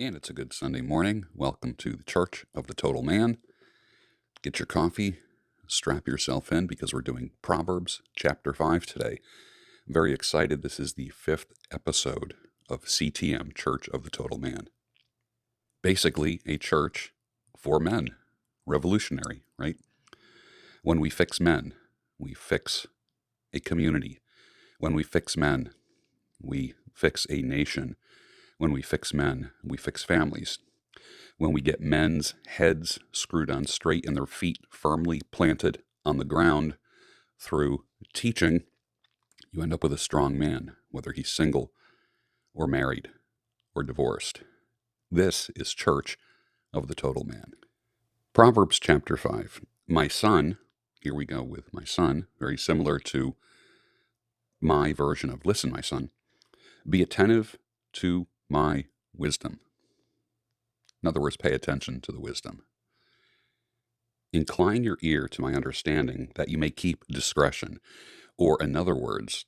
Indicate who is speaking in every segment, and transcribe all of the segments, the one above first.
Speaker 1: And it's a good Sunday morning. Welcome to the Church of the Total Man. Get your coffee, strap yourself in because we're doing Proverbs chapter 5 today. Very excited. This is the 5th episode of CTM, Church of the Total Man. Basically, a church for men. Revolutionary, right? When we fix men, we fix a community. When we fix men, we fix a nation. When we fix men, we fix families. When we get men's heads screwed on straight and their feet firmly planted on the ground through teaching, you end up with a strong man, whether he's single or married or divorced. This is Church of the Total Man. Proverbs chapter 5. My son, here we go with my son, very similar to my version of listen, my son, be attentive to my wisdom. In other words, pay attention to the wisdom. Incline your ear to my understanding that you may keep discretion. Or in other words,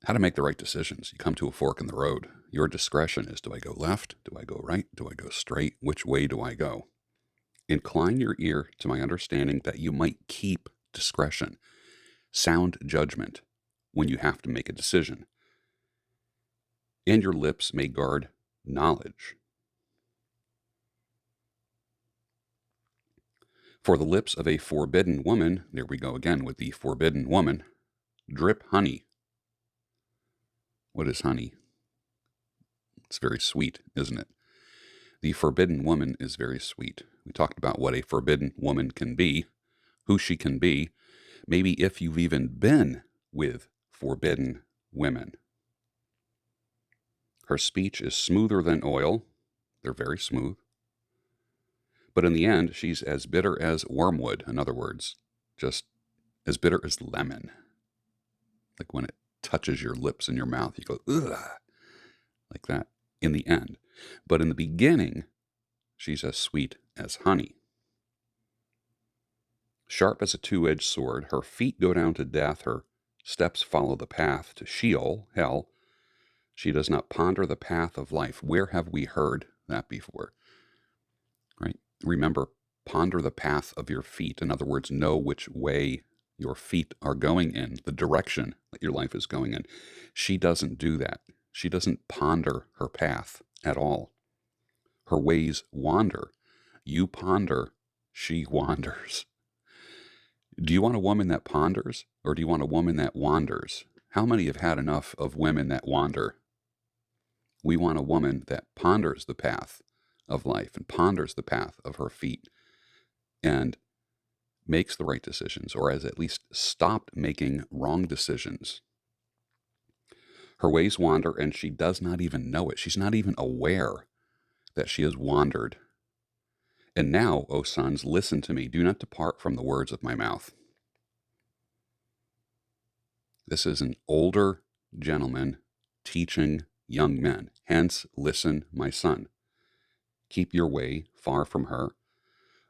Speaker 1: how to make the right decisions. You come to a fork in the road. Your discretion is, do I go left? Do I go right? Do I go straight? Which way do I go? Incline your ear to my understanding that you might keep discretion, sound judgment when you have to make a decision. And your lips may guard knowledge. For the lips of a forbidden woman, there we go again with the forbidden woman, drip honey. What is honey? It's very sweet, isn't it? The forbidden woman is very sweet. We talked about what a forbidden woman can be, who she can be, maybe if you've even been with forbidden women. Her speech is smoother than oil. They're very smooth. But in the end, she's as bitter as wormwood. In other words, just as bitter as lemon. Like when it touches your lips and your mouth, you go, ugh, like that in the end. But in the beginning, she's as sweet as honey. Sharp as a two-edged sword, her feet go down to death, her steps follow the path to Sheol, hell. She does not ponder the path of life. Where have we heard that before? Right? Remember, ponder the path of your feet. In other words, know which way your feet are going in, the direction that your life is going in. She doesn't do that. She doesn't ponder her path at all. Her ways wander. You ponder, she wanders. Do you want a woman that ponders, or do you want a woman that wanders? How many have had enough of women that wander? We want a woman that ponders the path of life and ponders the path of her feet and makes the right decisions, or has at least stopped making wrong decisions. Her ways wander, and she does not even know it. She's not even aware that she has wandered. And now, O sons, listen to me. Do not depart from the words of my mouth. This is an older gentleman teaching young men. Hence, listen, my son. Keep your way far from her.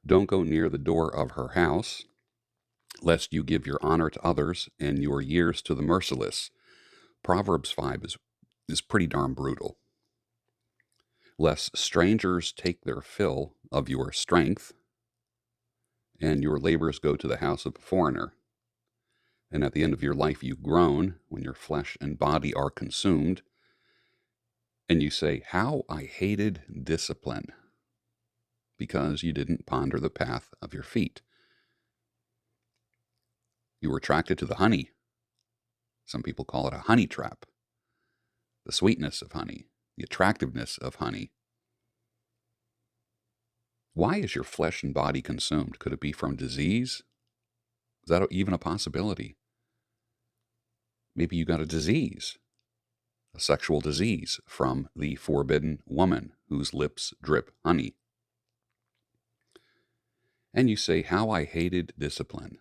Speaker 1: Don't go near the door of her house, lest you give your honor to others and your years to the merciless. Proverbs 5 is pretty darn brutal. Lest strangers take their fill of your strength, and your labors go to the house of a foreigner. And at the end of your life you groan, when your flesh and body are consumed, and you say, how I hated discipline, because you didn't ponder the path of your feet. You were attracted to the honey. Some people call it a honey trap. The sweetness of honey, the attractiveness of honey. Why is your flesh and body consumed? Could it be from disease? Is that even a possibility? Maybe you got a disease, a sexual disease from the forbidden woman whose lips drip honey. And you say, how I hated discipline,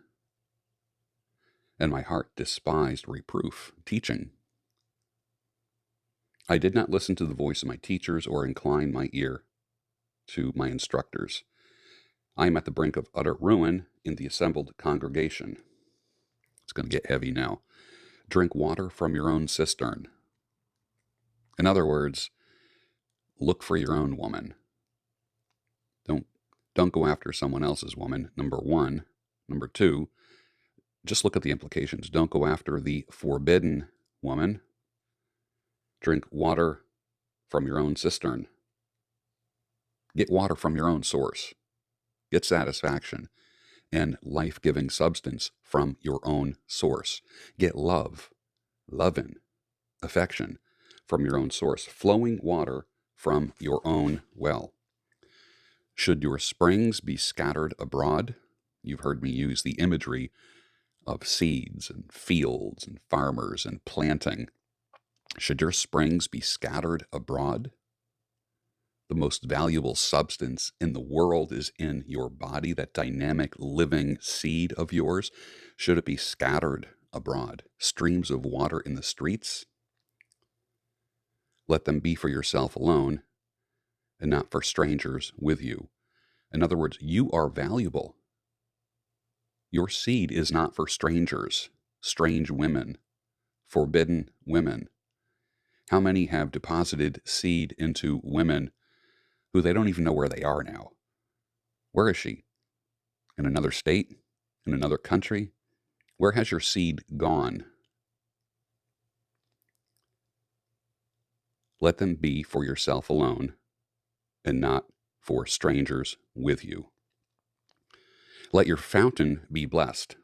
Speaker 1: and my heart despised reproof, teaching. I did not listen to the voice of my teachers or incline my ear to my instructors. I am at the brink of utter ruin in the assembled congregation. It's going to get heavy now. Drink water from your own cistern. In other words, look for your own woman. Don't go after someone else's woman, number one. Number two, just look at the implications. Don't go after the forbidden woman. Drink water from your own cistern. Get water from your own source. Get satisfaction and life-giving substance from your own source. Get loving, affection from your own source. Flowing water from your own well. Should your springs be scattered abroad? You've heard me use the imagery of seeds and fields and farmers and planting. Should your springs be scattered abroad? The most valuable substance in the world is in your body, that dynamic living seed of yours. Should it be scattered abroad? Streams of water in the streets? Let them be for yourself alone and not for strangers with you. In other words, you are valuable. Your seed is not for strangers, strange women, forbidden women. How many have deposited seed into women who they don't even know where they are now? Where is she? In another state? In another country? Where has your seed gone? Let them be for yourself alone and not for strangers with you. Let your fountain be blessed.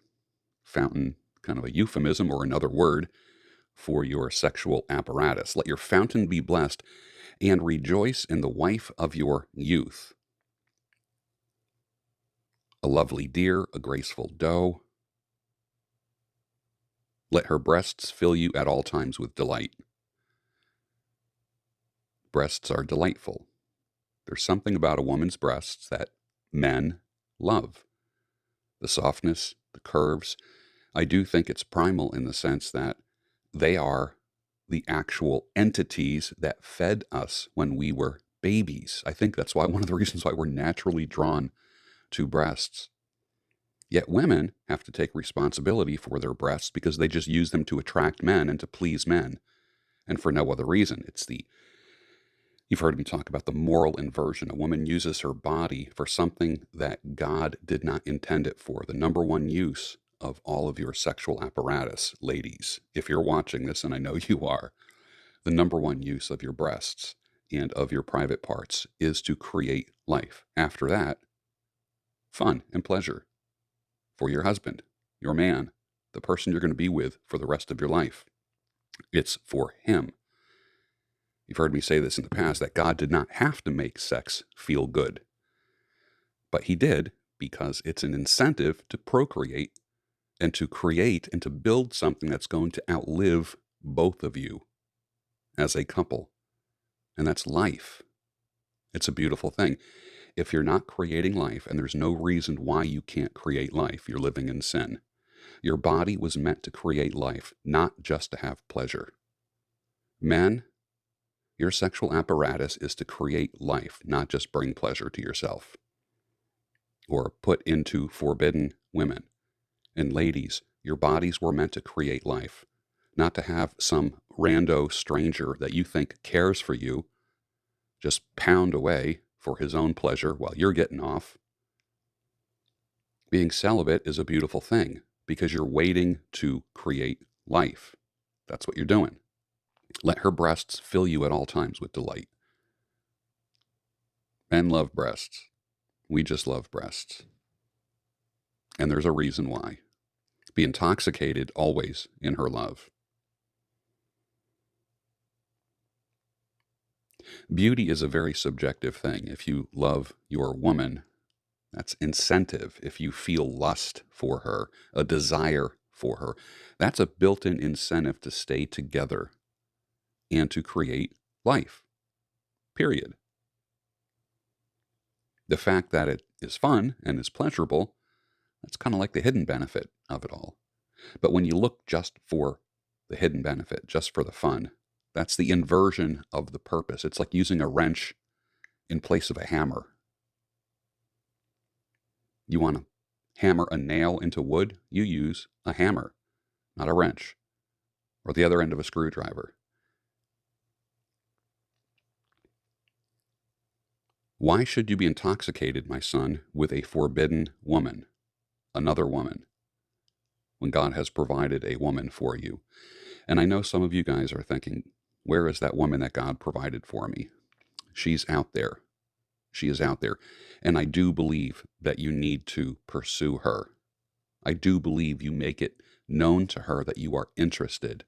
Speaker 1: Fountain, kind of a euphemism or another word for your sexual apparatus. Let your fountain be blessed and rejoice in the wife of your youth. A lovely deer, a graceful doe. Let her breasts fill you at all times with delight. Breasts are delightful. There's something about a woman's breasts that men love. The softness, the curves. I do think it's primal in the sense that they are the actual entities that fed us when we were babies. I think that's why one of the reasons why we're naturally drawn to breasts. Yet women have to take responsibility for their breasts because they just use them to attract men and to please men, and for no other reason. You've heard me talk about the moral inversion. A woman uses her body for something that God did not intend it for. The number one use of all of your sexual apparatus, ladies, if you're watching this, and I know you are, the number one use of your breasts and of your private parts is to create life. After that, fun and pleasure for your husband, your man, the person you're going to be with for the rest of your life. It's for him. You've heard me say this in the past, that God did not have to make sex feel good. But he did, because it's an incentive to procreate and to create and to build something that's going to outlive both of you as a couple. And that's life. It's a beautiful thing. If you're not creating life, and there's no reason why you can't create life, you're living in sin. Your body was meant to create life, not just to have pleasure. Men, your sexual apparatus is to create life, not just bring pleasure to yourself or put into forbidden women. And ladies, your bodies were meant to create life, not to have some rando stranger that you think cares for you just pound away for his own pleasure while you're getting off. Being celibate is a beautiful thing because you're waiting to create life. That's what you're doing. Let her breasts fill you at all times with delight. Men love breasts. We just love breasts. And there's a reason why. Be intoxicated always in her love. Beauty is a very subjective thing. If you love your woman, that's incentive. If you feel lust for her, a desire for her, that's a built-in incentive to stay together and to create life, period. The fact that it is fun and is pleasurable, that's kind of like the hidden benefit of it all. But when you look just for the hidden benefit, just for the fun, that's the inversion of the purpose. It's like using a wrench in place of a hammer. You want to hammer a nail into wood? You use a hammer, not a wrench, or the other end of a screwdriver. Why should you be intoxicated, my son, with a forbidden woman, another woman, when God has provided a woman for you? And I know some of you guys are thinking, where is that woman that God provided for me? She's out there. She is out there. And I do believe that you need to pursue her. I do believe you make it known to her that you are interested.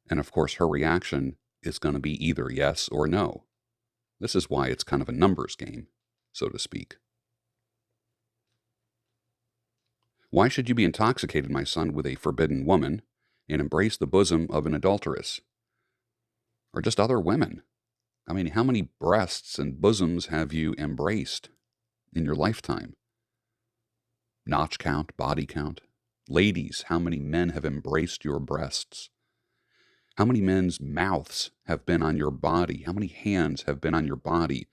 Speaker 1: And of course, her reaction is going to be either yes or no. This is why it's kind of a numbers game, so to speak. Why should you be intoxicated, my son, with a forbidden woman and embrace the bosom of an adulteress? Or just other women? I mean, how many breasts and bosoms have you embraced in your lifetime? Notch count, body count. Ladies, how many men have embraced your breasts? How many men's mouths have been on your body? How many hands have been on your body?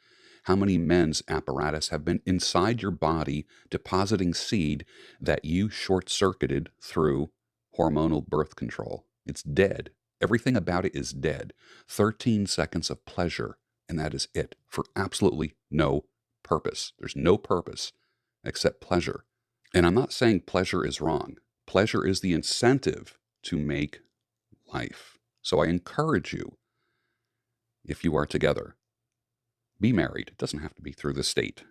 Speaker 1: How many men's apparatus have been inside your body depositing seed that you short-circuited through hormonal birth control? It's dead. Everything about it is dead. 13 seconds of pleasure, and that is it, for absolutely no purpose. There's no purpose except pleasure. And I'm not saying pleasure is wrong. Pleasure is the incentive to make life. So I encourage you, if you are together, be married. It doesn't have to be through the state.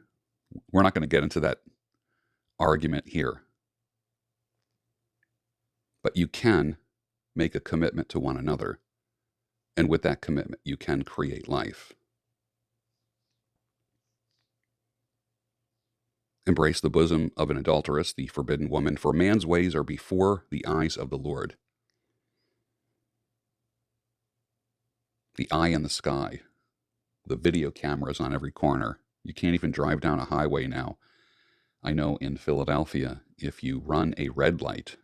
Speaker 1: We're not going to get into that argument here. But you can make a commitment to one another. And with that commitment, you can create life. Embrace the bosom of an adulteress, the forbidden woman, for man's ways are before the eyes of the Lord. The eye in the sky. The video cameras on every corner. You can't even drive down a highway now. I know in Philadelphia, if you run a red light,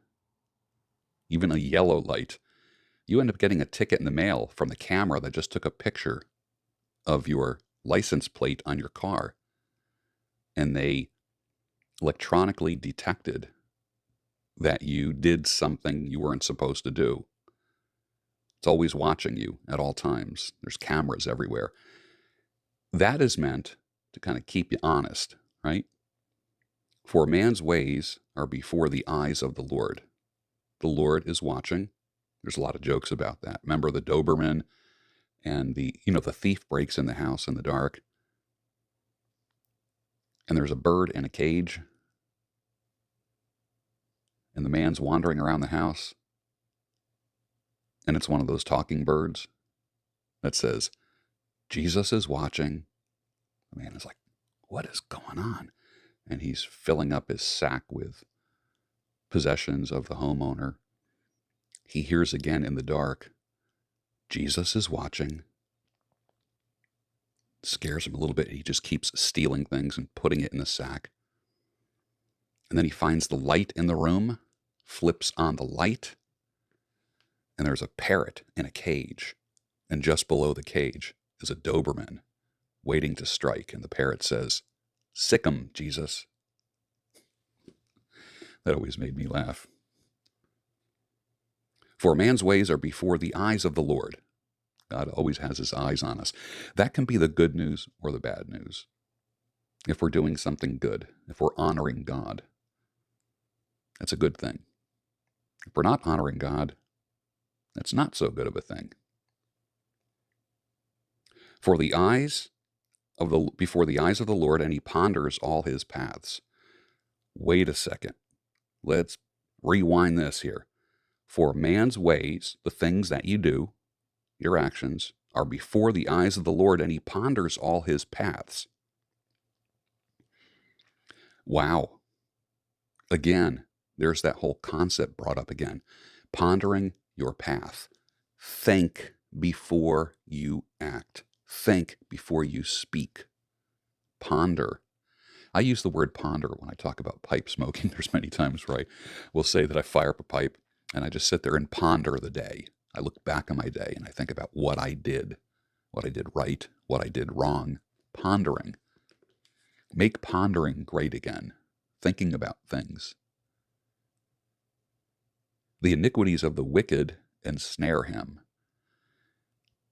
Speaker 1: even a yellow light, you end up getting a ticket in the mail from the camera that just took a picture of your license plate on your car. And they electronically detected that you did something you weren't supposed to do. It's always watching you at all times. There's cameras everywhere. That is meant to kind of keep you honest, right? For man's ways are before the eyes of the Lord. The Lord is watching. There's a lot of jokes about that. Remember the Doberman and the thief breaks in the house in the dark. And there's a bird in a cage. And the man's wandering around the house. And it's one of those talking birds that says, Jesus is watching. The man is like, what is going on? And he's filling up his sack with possessions of the homeowner. He hears again in the dark, Jesus is watching. Scares him a little bit. He just keeps stealing things and putting it in the sack. And then he finds the light in the room, flips on the light, and there's a parrot in a cage. And just below the cage is a Doberman waiting to strike. And the parrot says, sick 'em, Jesus. That always made me laugh. For man's ways are before the eyes of the Lord. God always has his eyes on us. That can be the good news or the bad news. If we're doing something good, if we're honoring God, that's a good thing. If we're not honoring God, that's not so good of a thing. Before the eyes of the Lord, and he ponders all his paths. Wait a second. Let's rewind this here. For man's ways, the things that you do, your actions, are before the eyes of the Lord, and he ponders all his paths. Wow. Again, there's that whole concept brought up again. Pondering your path. Think before you act. Think before you speak. Ponder. I use the word ponder when I talk about pipe smoking. There's many times where I will say that I fire up a pipe and I just sit there and ponder the day. I look back on my day and I think about what I did right, what I did wrong. Pondering. Make pondering great again. Thinking about things. The iniquities of the wicked ensnare him.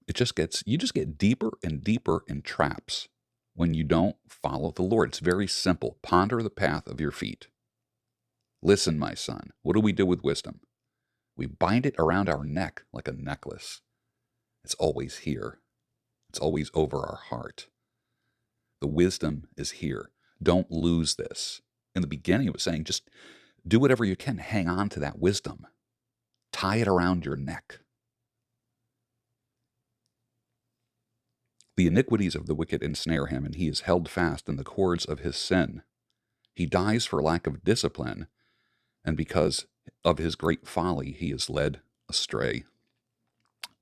Speaker 1: You just get deeper and deeper in traps when you don't follow the Lord. It's very simple. Ponder the path of your feet. Listen, my son. What do we do with wisdom? We bind it around our neck like a necklace. It's always here. It's always over our heart. The wisdom is here. Don't lose this. In the beginning, it was saying just do whatever you can. Hang on to that wisdom. Tie it around your neck. The iniquities of the wicked ensnare him, and he is held fast in the cords of his sin. He dies for lack of discipline, and because of his great folly, he is led astray.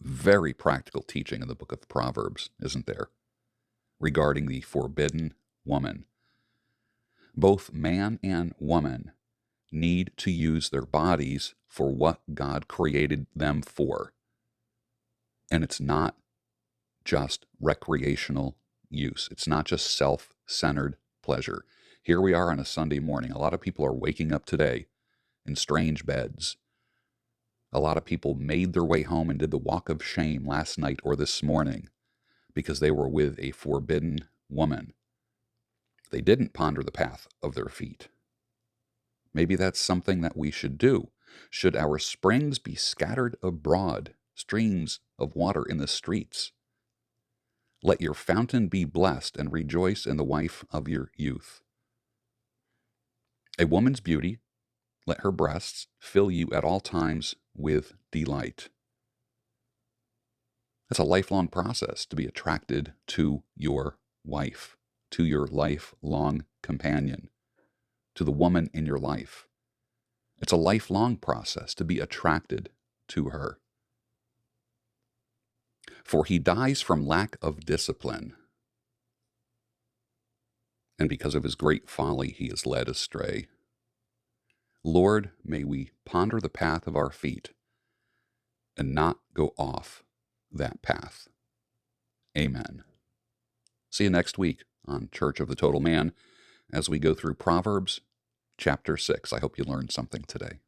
Speaker 1: Very practical teaching in the book of Proverbs, isn't there? Regarding the forbidden woman. Both man and woman need to use their bodies for what God created them for. And it's not just recreational use. It's not just self-centered pleasure. Here we are on a Sunday morning. A lot of people are waking up today in strange beds. A lot of people made their way home and did the walk of shame last night or this morning because they were with a forbidden woman. They didn't ponder the path of their feet. Maybe that's something that we should do. Should our springs be scattered abroad, streams of water in the streets? Let your fountain be blessed and rejoice in the wife of your youth. A woman's beauty, let her breasts fill you at all times with delight. That's a lifelong process to be attracted to your wife, to your lifelong companion, to the woman in your life. It's a lifelong process to be attracted to her. For he dies from lack of discipline, and because of his great folly he is led astray. Lord, may we ponder the path of our feet and not go off that path. Amen. See you next week on Church of the Total Man as we go through Proverbs chapter 6. I hope you learned something today.